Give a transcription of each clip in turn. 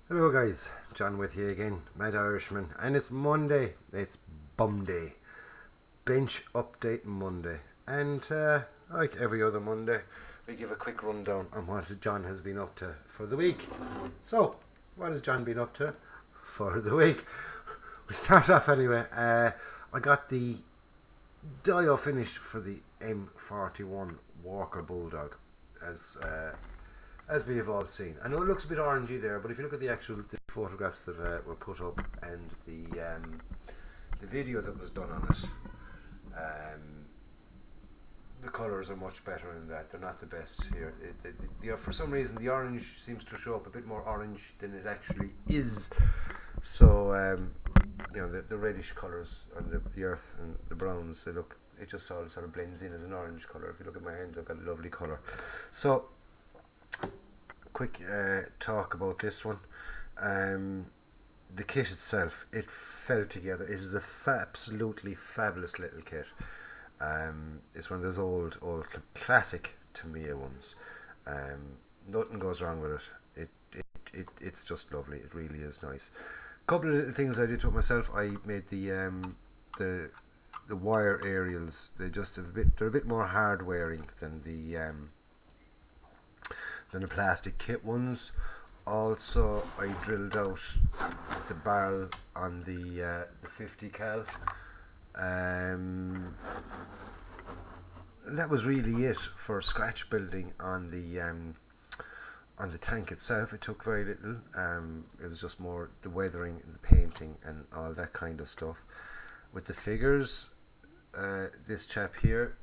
Hello guys, John with you again, Mad Irishman, and it's Monday. It's Bum Day, Bench Update Monday, and like every other Monday, we give a quick rundown on what John has been up to for the week. So, what has John been up to for the week? We start off anyway. I got the dial finished for the M41 Walker Bulldog, as as we have all seen. I know it looks a bit orangey there, but if you look at the photographs that were put up and the video that was done on it, the colours are much better in that. They're not the best here. For some reason, the orange seems to show up a bit more orange than it actually is. So, the reddish colours on the earth and the browns, it just all sort of blends in as an orange colour. If you look at my hand, I've got a lovely colour. So, quick talk about this one. The kit itself, it fell together. It is a absolutely fabulous little kit. It's one of those old classic Tamiya ones. Nothing goes wrong with it. It's just lovely. It really is nice. Couple of little things I did to it myself. I made the wire aerials. They're a bit more hard wearing than the plastic kit ones. Also, I drilled out the barrel on the 50 cal. That was really it for scratch building on the tank itself. It took very little. It was just more the weathering and the painting and all that kind of stuff. With the figures, this chap here,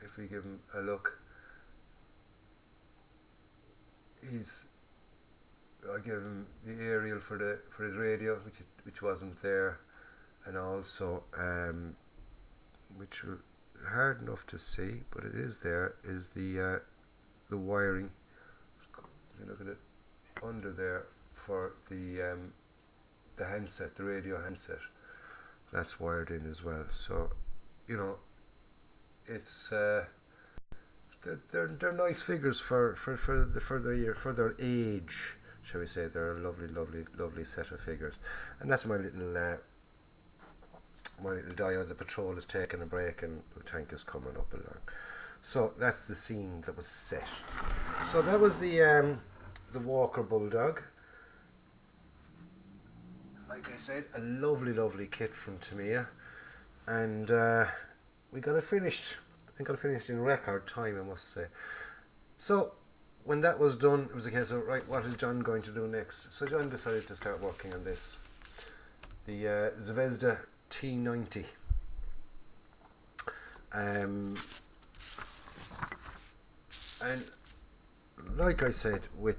if we give him a look, I gave him the aerial for his radio, which wasn't there, and also which were hard enough to see, but it is there. Is the wiring? You look at it under there for the handset, the radio handset. That's wired in as well. So, it's. They're nice figures for their age, shall we say. They're a lovely set of figures, and that's my little dial. The patrol is taking a break and the tank is coming up along. So that's the scene that was set. So that was the Walker Bulldog. Like I said, a lovely kit from Tamiya, and we got it finished. I got it finished in record time, I must say. So, when that was done, it was a case of, right, what is John going to do next? So John decided to start working on this. The Zvezda T90. And like I said, with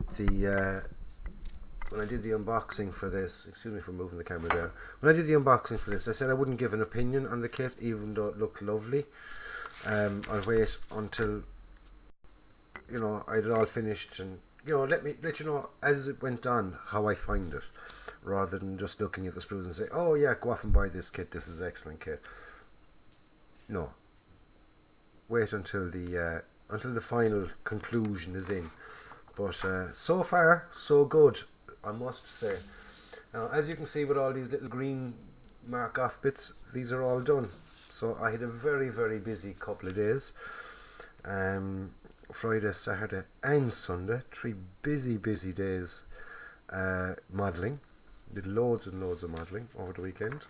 when I did the unboxing for this, excuse me for moving the camera there. When I did the unboxing for this, I said I wouldn't give an opinion on the kit, even though it looked lovely. I'll wait until I had it all finished, and let you know as it went on how I find it, rather than just looking at the sprues and say, oh yeah, go off and buy this kit, this is an excellent kit. No, wait until the final conclusion is in. But so far so good, I must say. Now, as you can see with all these little green mark off bits, these are all done. So I had a very busy couple of days. Friday, Saturday and Sunday. 3 busy days modelling. Did loads and loads of modelling over the weekend.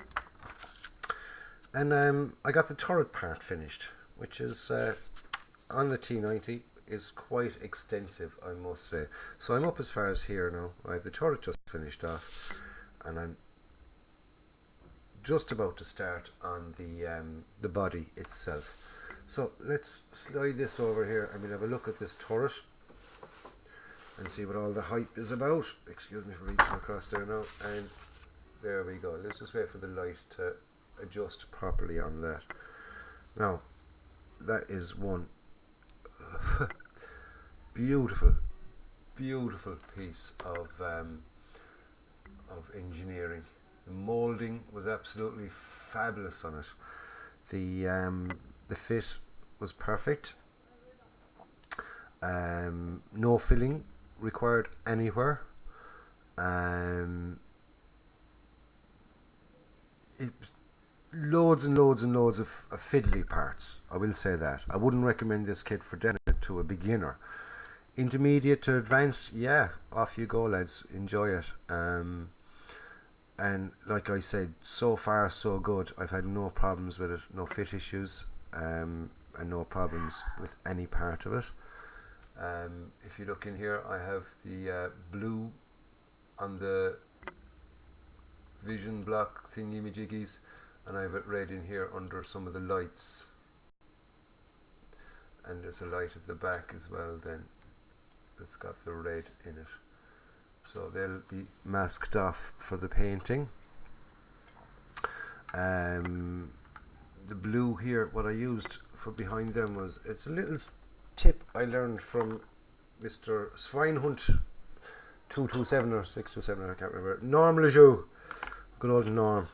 And I got the turret part finished, which is on the T90 is quite extensive, I must say. So I'm up as far as here now. I have the turret just finished off, and I'm just about to start on the body itself. So let's slide this over here and we'll have a look at this turret and see what all the hype is about. Excuse me for reaching across there now, and there we go. Let's just wait for the light to adjust properly on that. Now, that is one beautiful piece of engineering. The moulding was absolutely fabulous on it. The fit was perfect. No filling required anywhere. It, loads and loads and loads of fiddly parts. I will say that. I wouldn't recommend this kit for definite to a beginner. Intermediate to advanced, yeah, off you go, lads. Enjoy it. And like I said, so far so good. I've had no problems with it, no fit issues, and no problems with any part of it. If you look in here, I have the blue on the vision block thingy majiggies, and I have it red in here under some of the lights, and there's a light at the back as well then that's got the red in it, so they'll be masked off for the painting. The blue here, what I used for behind them was, it's a little tip I learned from Mr. Swinehunt 227 or 627, I can't remember. Norm Lejeune, good old Norm.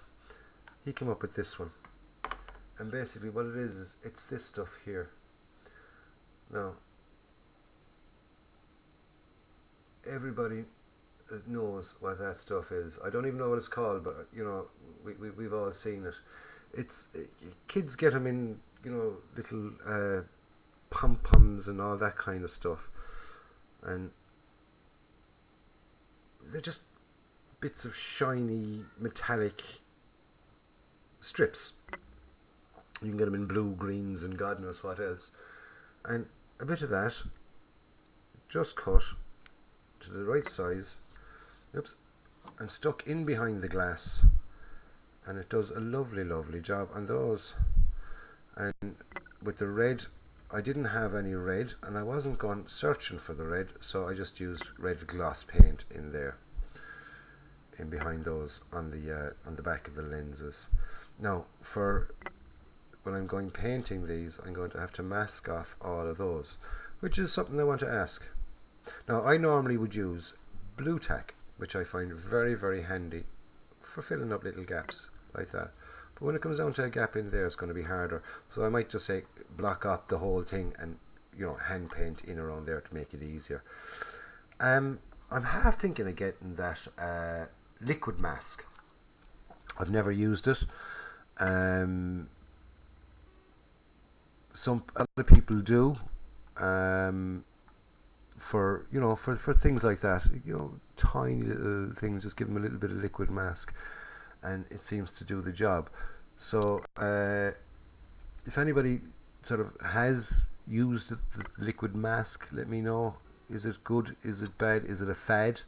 He came up with this one, and basically what it is it's this stuff here. Now, everybody knows what that stuff is. I don't even know what it's called, but you know, we've all seen it. It's kids get them in, you know, little pom-poms and all that kind of stuff, and they're just bits of shiny metallic strips. You can get them in blue, greens, and God knows what else. And a bit of that, just cut to the right size, oops, and stuck in behind the glass, and it does a lovely, lovely job on those. And with the red, I didn't have any red, and I wasn't going searching for the red, so I just used red gloss paint in there, in behind those on the back of the lenses. Now, for when I'm going painting these, I'm going to have to mask off all of those, which is something I want to ask. Now, I normally would use blue tack, which I find very, very handy for filling up little gaps like that. But when it comes down to a gap in there, it's going to be harder. So I might just say block up the whole thing and, you know, hand paint in around there to make it easier. I'm half thinking of getting that liquid mask. I've never used it. Some other people do, for, you know, for things like that, you know, tiny little things, just give them a little bit of liquid mask and it seems to do the job. So if anybody sort of has used the liquid mask, let me know. Is it good? Is it bad? Is it a fad?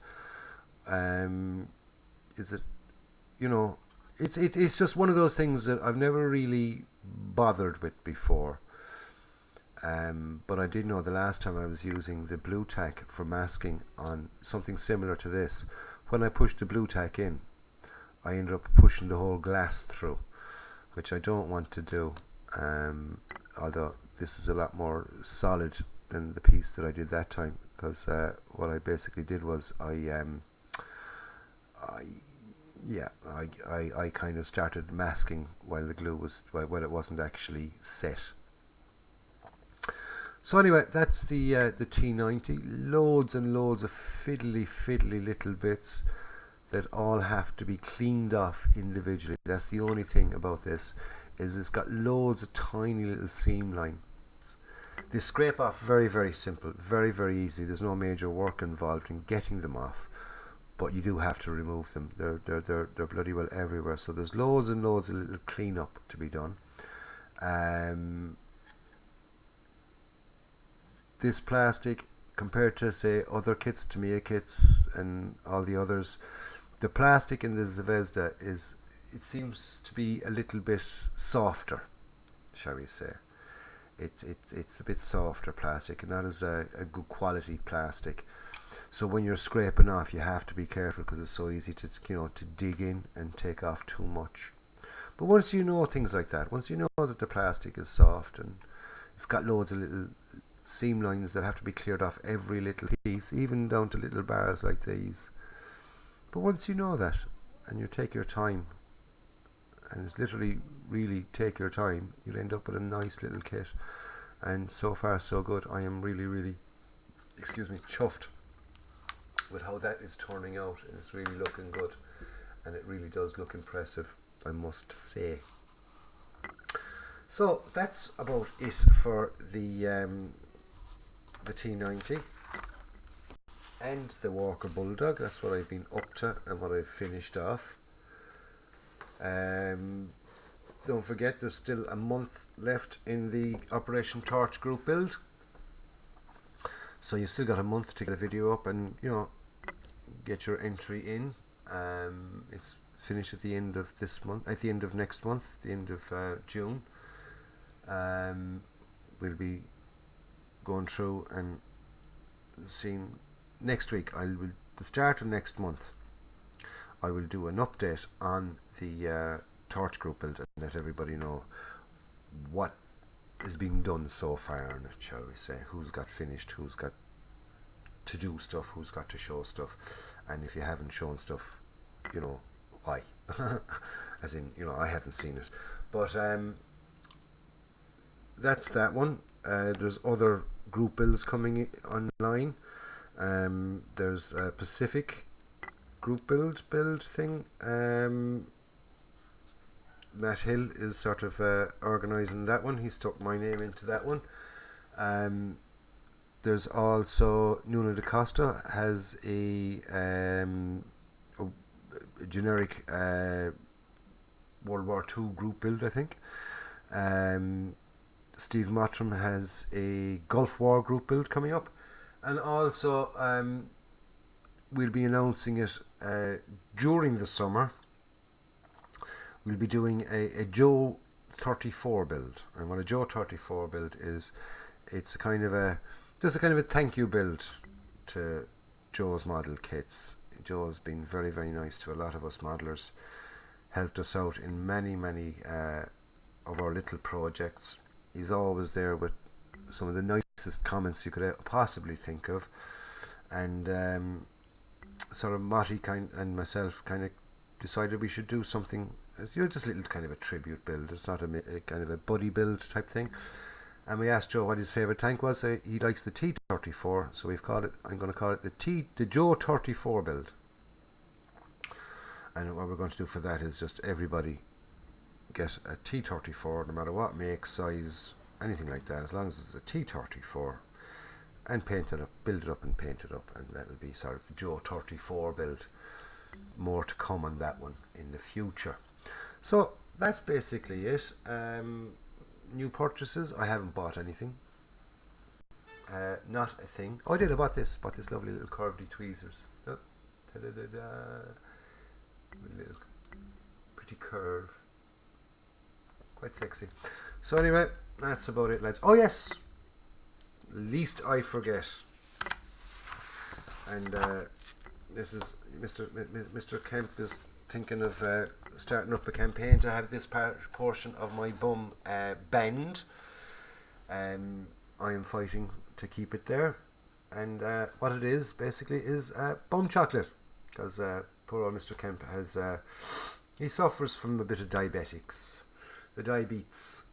Is it, you know, it's just one of those things that I've never really bothered with before. But I did know the last time I was using the blue tack for masking on something similar to this, when I pushed the blue tack in, I ended up pushing the whole glass through, which I don't want to do. Although this is a lot more solid than the piece that I did that time, because what I basically did was I kind of started masking while the glue was, while it wasn't actually set. So anyway, that's the T90. Loads and loads of fiddly little bits that all have to be cleaned off individually. That's the only thing about this, is it's got loads of tiny little seam lines. They scrape off very, very simple, very, very easy. There's no major work involved in getting them off, but you do have to remove them. They're bloody well everywhere. So there's loads and loads of little cleanup to be done. This plastic, compared to say other kits, Tamiya kits and all the others, the plastic in the Zvezda it seems to be a little bit softer, shall we say. It's a bit softer plastic, and not as a good quality plastic. So when you're scraping off, you have to be careful, because it's so easy to, you know, to dig in and take off too much. But once you know things like that, once you know that the plastic is soft and it's got loads of little seam lines that have to be cleared off every little piece, even down to little bars like these. But once you know that, and you take your time, and it's literally really take your time, you'll end up with a nice little kit. And so far so good. I am really, really, chuffed with how that is turning out, and it's really looking good, and it really does look impressive, I must say. So that's about it for the T90 and the Walker Bulldog. That's what I've been up to and what I've finished off. Don't forget, there's still a month left in the Operation Torch group build, so you've still got a month to get a video up and, you know, get your entry in. It's finished at the end of this month, at the end of next month, the end of June. We'll be going through and seeing next week. The start of next month, I will do an update on the Torch group build and let everybody know what is being done so far in it, shall we say, who's got finished, who's got to do stuff, who's got to show stuff, and if you haven't shown stuff, you know why. As in, you know, I haven't seen it, but that's that one. There's other group builds coming online. There's a Pacific group build thing. Matt Hill is sort of organising that one. He stuck my name into that one. There's also Nuno da Costa has a generic World War II group build, I think. Steve Mottram has a Gulf War group build coming up, and also we'll be announcing it during the summer. We'll be doing a Joe 34 build, and what a Joe 34 build is, it's just a kind of a thank you build to Joe's model kits. Joe's been very, very nice to a lot of us modelers, helped us out in many of our little projects. He's always there with some of the nicest comments you could possibly think of, and sort of Motti and myself kind of decided we should do something, you know, just a little kind of a tribute build. It's not a kind of a buddy build type thing. And we asked Joe what his favourite tank was. He likes the T34, so I'm going to call it the Joe 34 build. And what we're going to do for that is just everybody get a T34, no matter what make, size, anything like that, as long as it's a T34, and paint it up, build it up and paint it up, and that'll be sort of the Joe 34 build. More to come on that one in the future. So that's basically it. New purchases, I haven't bought anything. Not a thing. Oh, I did. I bought this lovely little curvedy tweezers. Oh, little pretty curve, quite sexy. So anyway, that's about it, lads. Oh yes, least I forget, and this is Mr. Kemp is thinking of starting up a campaign to have this portion of my bum bend. I am fighting to keep it there, and what it is basically is bum chocolate, because poor old Mr. Kemp has he suffers from a bit of diabetes.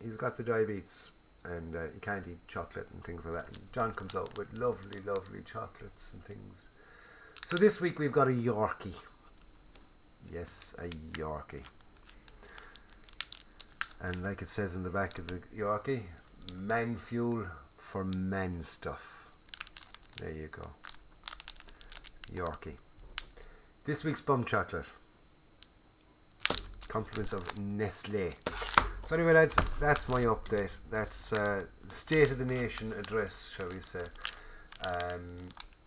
He's got the diabetes, and he can't eat chocolate and things like that. And John comes out with lovely chocolates and things. So this week we've got a Yorkie. Yes, a Yorkie. And like it says in the back of the Yorkie, man fuel for men stuff. There you go. Yorkie. This week's bum chocolate. Compliments of Nestle. So anyway, lads, that's my update. That's the State of the Nation address, shall we say.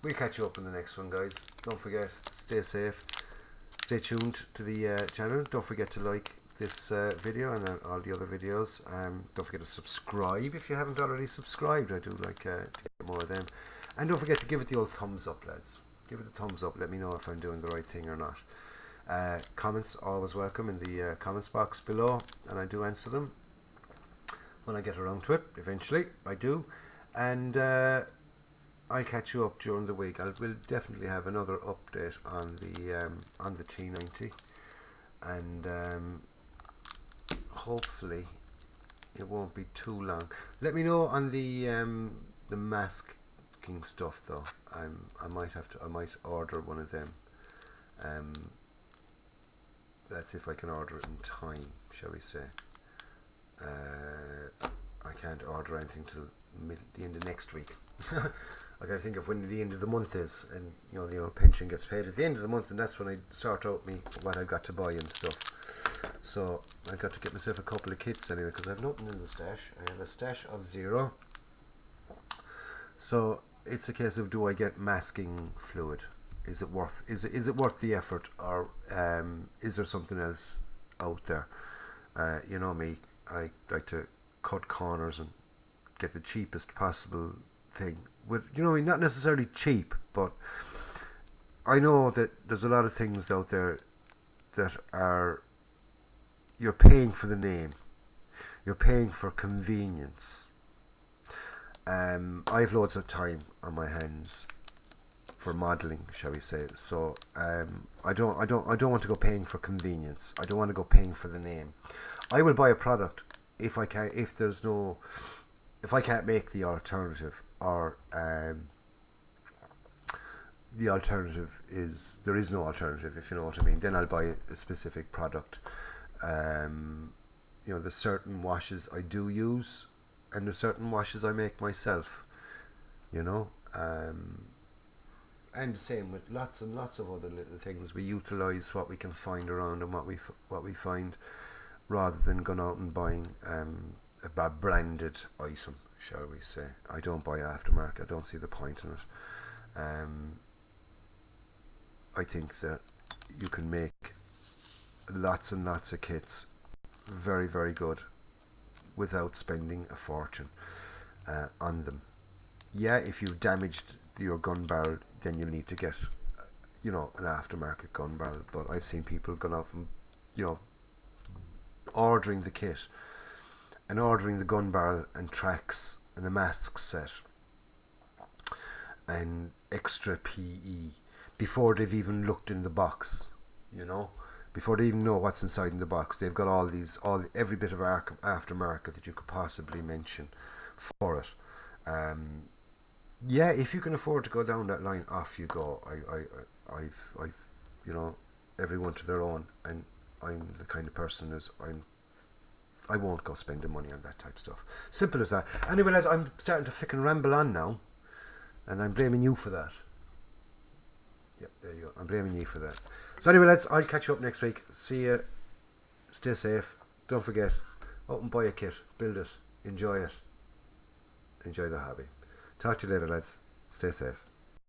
We'll catch you up in the next one, guys. Don't forget, stay safe. Stay tuned to the channel. Don't forget to like this video and all the other videos. Don't forget to subscribe if you haven't already subscribed. I do like to get more of them. And don't forget to give it the old thumbs up, lads. Give it the thumbs up. Let me know if I'm doing the right thing or not. Comments always welcome in the comments box below, and I do answer them when I get around to it. Eventually, I do. And I'll catch you up during the week. We'll definitely have another update on the T90, and hopefully it won't be too long. Let me know on the mask looking stuff though. I might order one of them. Let's see if I can order it in time, shall we say. I can't order anything till the end of next week. I gotta think of when the end of the month is, and the pension gets paid at the end of the month, and that's when I sort out what I've got to buy and stuff. So I got to get myself a couple of kits anyway, because I have nothing in the stash. I have a stash of 0. So it's a case of, do I get masking fluid? Is it worth the effort, or is there something else out there? You know me, I like to cut corners and get the cheapest possible thing. With not necessarily cheap, but I know that there's a lot of things out there that are, you're paying for the name, you're paying for convenience. I have loads of time on my hands for modelling, shall we say. So I don't want to go paying for convenience. I don't want to go paying for the name. I will buy a product if I can't make the alternative, or the alternative is, there is no alternative, if you know what I mean. Then I'll buy a specific product. There's certain washes I do use, and there's certain washes I make myself. And the same with lots and lots of other little things. We utilise what we can find around and what we find, rather than going out and buying a branded item, shall we say. I don't buy aftermarket. I don't see the point in it. I think that you can make lots and lots of kits very, very good without spending a fortune on them. Yeah, if you've damaged your gun barrel, then you'll need to get an aftermarket gun barrel. But I've seen people going off and ordering the kit and ordering the gun barrel and tracks and a mask set and extra PE before they've even looked in the box, before they even know what's inside in the box. They've got every bit of aftermarket that you could possibly mention for it. Yeah, if you can afford to go down that line, off you go. I've everyone to their own, and I'm the kind of person I won't go spending money on that type of stuff. Simple as that. Anyway, lads, I'm starting to fucking ramble on now, and I'm blaming you for that. Yep, there you go. I'm blaming you for that. So anyway, lads, I'll catch you up next week. See you. Stay safe. Don't forget, out and buy a kit, build it, enjoy it, enjoy the hobby. Talk to you later, lads. Stay safe.